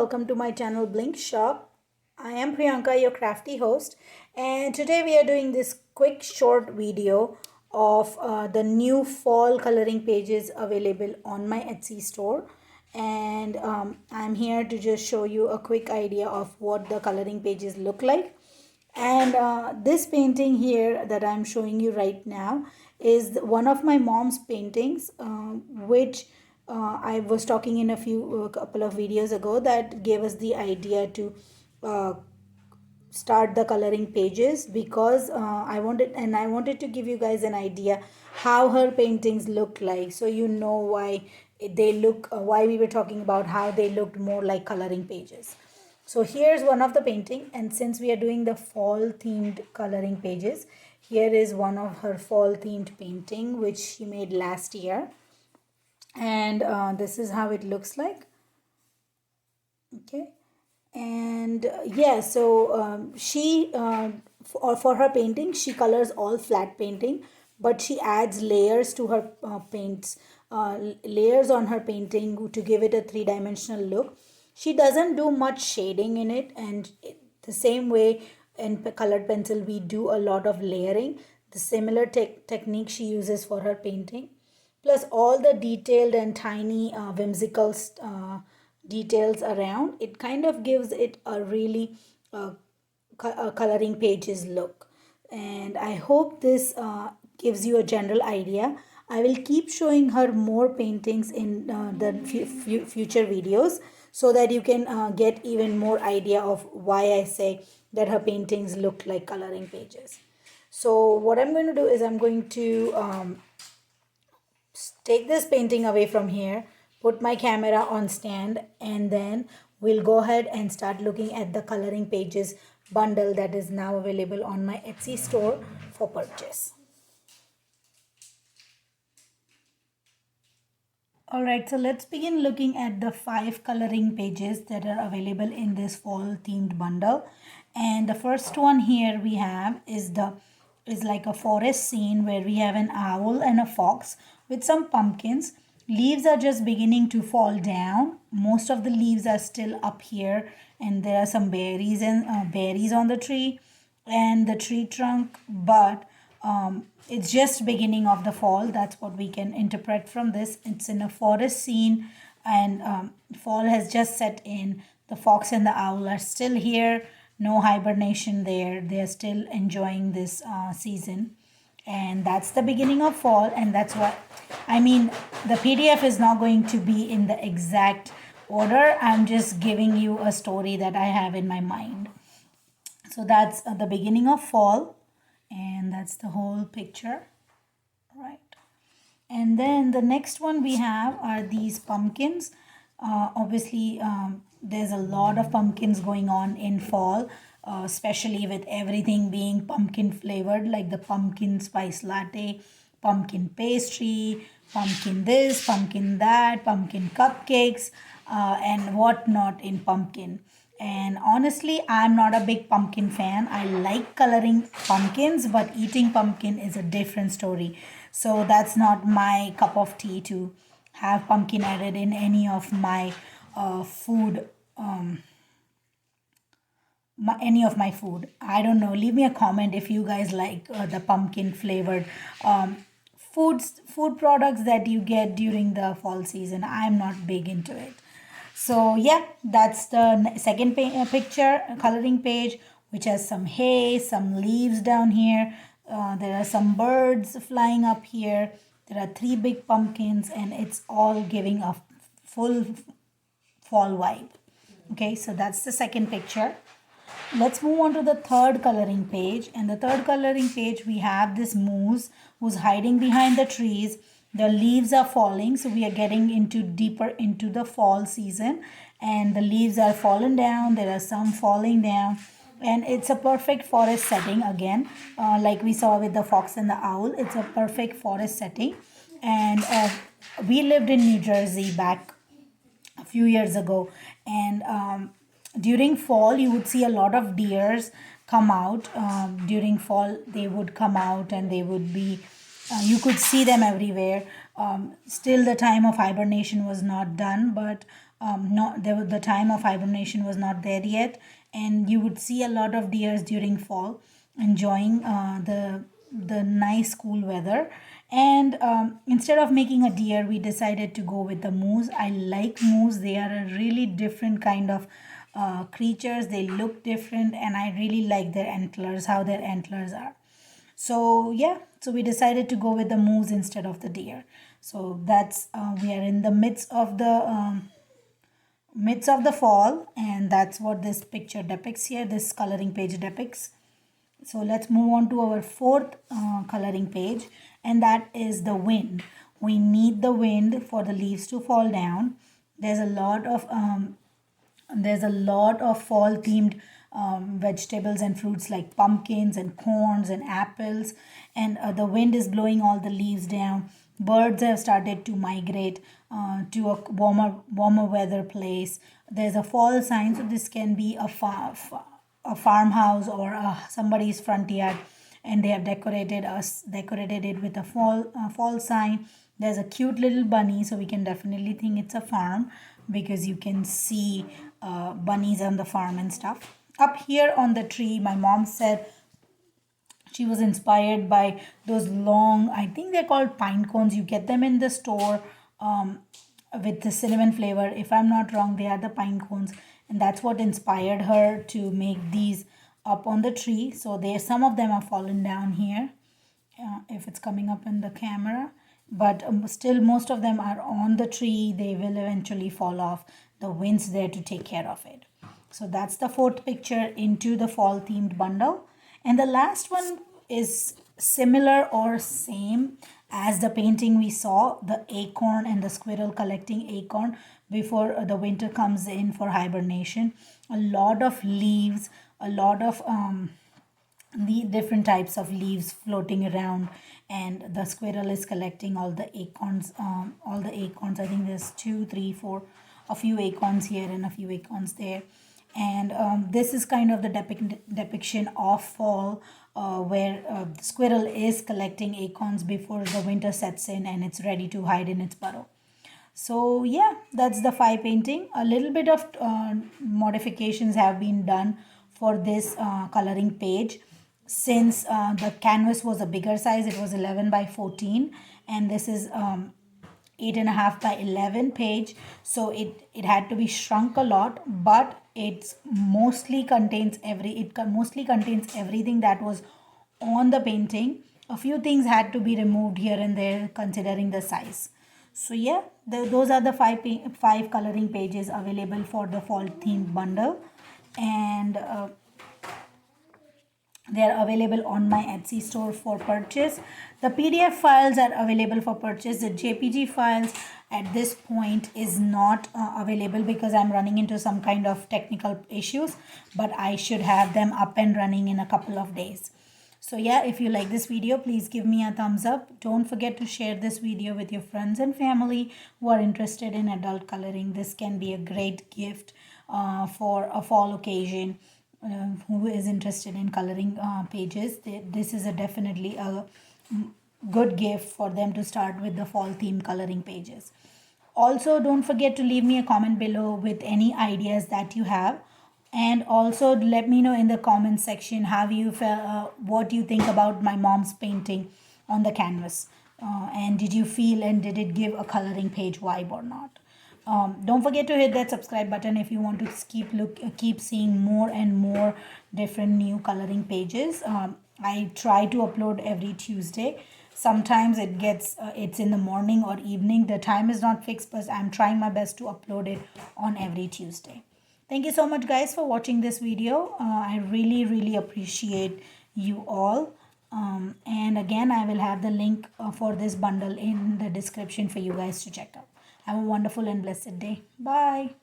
welcome to my channel Blink Shop. I am Priyanka, your crafty host, and today we are doing this quick short video of the new fall coloring pages available on my Etsy store. And I'm here to just show you a quick idea of what the coloring pages look like. And this painting here that I'm showing you right now is one of my mom's paintings, which I was talking in a couple of videos ago that gave us the idea to uh, start the coloring pages because I wanted to give you guys an idea how her paintings look like, so you know why we were talking about how they looked more like coloring pages. So here's one of the painting, and since we are doing the fall themed coloring pages, here is one of her fall themed painting which she made last year, and this is how it looks like. Okay. And yeah, so for her painting she colors all flat painting, but she adds layers to her paints, layers on her painting to give it a three-dimensional look. She doesn't do much shading in it, and the same way in colored pencil we do a lot of layering. The similar technique she uses for her painting, plus all the detailed and tiny whimsical details around it, kind of gives it a really coloring pages look. And I hope this gives you a general idea. I will keep showing her more paintings in the future videos, so that you can get even more idea of why I say that her paintings look like coloring pages. So what I'm going to do is I'm going to take this painting away from here, put my camera on stand, and then we'll go ahead and start looking at the coloring pages bundle that is now available on my Etsy store for purchase. Alright, so let's begin looking at the 5 coloring pages that are available in this fall themed bundle. And the first one here we have is like a forest scene where we have an owl and a fox with some pumpkins. Leaves are just beginning to fall down. Most of the leaves are still up here, and there are some berries and berries on the tree and the tree trunk, but it's just beginning of the fall. That's what we can interpret from this. It's in a forest scene, and fall has just set in. The fox and the owl are still here. No hibernation there. They're still enjoying this season, and that's the beginning of fall. And that's what I mean. The PDF is not going to be in the exact order. I'm just giving you a story that I have in my mind. So that's the beginning of fall, and that's the whole picture, right? And then the next one we have are these pumpkins. Obviously, there's a lot of pumpkins going on in fall, especially with everything being pumpkin flavored, like the pumpkin spice latte, pumpkin pastry, pumpkin this, pumpkin that, pumpkin cupcakes, and whatnot in pumpkin. And honestly, I'm not a big pumpkin fan. I like coloring pumpkins, but eating pumpkin is a different story. So that's not my cup of tea to have pumpkin added in any of my food. Any of my food. I don't know. Leave me a comment if you guys like the pumpkin flavored food products that you get during the fall season. I'm not big into it. So yeah, that's the second picture coloring page, which has some hay, some leaves down here. There are some birds flying up here. There are 3 big pumpkins, and it's all giving a full fall vibe. Okay, so that's the second picture. Let's move on to the third coloring page. And the third coloring page, we have this moose who's hiding behind the trees. The leaves are falling, so we are getting into deeper into the fall season, and the leaves are fallen down. There are some falling down, and it's a perfect forest setting again, like we saw with the fox and the owl. It's a perfect forest setting. And we lived in New Jersey back a few years ago, and during fall you would see a lot of deers come out. During fall they would come out, and they would be you could see them everywhere. Still the time of hibernation was not done, but not there was, the time of hibernation was not there yet, and you would see a lot of deers during fall enjoying the nice cool weather. And instead of making a deer, we decided to go with the moose. I like moose. They are a really different kind of creatures. They look different, and I really like their antlers, how their antlers are. So yeah, so we decided to go with the moose instead of the deer. So that's we are in the midst of the fall, and that's what this picture depicts here. This coloring page depicts. So let's move on to our fourth coloring page, and that is the wind. We need the wind for the leaves to fall down. There's a lot of fall themed vegetables and fruits like pumpkins and corns and apples, and the wind is blowing all the leaves down. Birds have started to migrate to a warmer weather place. There's a fall sign, so this can be a farmhouse or somebody's front yard, and they have decorated it with a fall sign. There's a cute little bunny, so we can definitely think it's a farm because you can see bunnies on the farm and stuff. Up here on the tree, my mom said she was inspired by those long, I think they're called pine cones. You get them in the store with the cinnamon flavor. If I'm not wrong, they are the pine cones, and that's what inspired her to make these up on the tree. So there, some of them are fallen down here, if it's coming up in the camera, but still most of them are on the tree. They will eventually fall off. The wind's there to take care of it. So that's the fourth picture into the fall themed bundle. And the last one is similar or same as the painting we saw, the acorn and the squirrel collecting acorn before the winter comes in for hibernation. A lot of leaves, a lot of the different types of leaves floating around, and the squirrel is collecting all the acorns. I think there's 2 3 4, a few acorns here and a few acorns there. And this is kind of the depiction of fall, where the squirrel is collecting acorns before the winter sets in and it's ready to hide in its burrow. So yeah, that's the 5 painting. A little bit of modifications have been done for this coloring page. Since the canvas was a bigger size, it was 11 by 14, and this is 8.5 by 11 page, so it had to be shrunk a lot, but it mostly contains everything that was on the painting. A few things had to be removed here and there considering the size. So yeah, those are the five coloring pages available for the fall themed bundle, and they are available on my Etsy store for purchase. The PDF files are available for purchase. The JPG files at this point is not available because I'm running into some kind of technical issues, but I should have them up and running in a couple of days. So yeah, if you like this video, please give me a thumbs up. Don't forget to share this video with your friends and family who are interested in adult coloring. This can be a great gift for a fall occasion. Who is interested in coloring pages, this is definitely a good gift for them to start with the fall theme coloring pages. Also, don't forget to leave me a comment below with any ideas that you have, and also let me know in the comment section how you what you think about my mom's painting on the canvas, and did you feel and did it give a coloring page vibe or not. Don't forget to hit that subscribe button if you want to keep seeing more and more different new coloring pages. I try to upload every Tuesday. Sometimes it's in the morning or evening. The time is not fixed, but I'm trying my best to upload it on every Tuesday. Thank you so much, guys, for watching this video. I really appreciate you all. And again, I will have the link for this bundle in the description for you guys to check out. Have a wonderful and blessed day. Bye.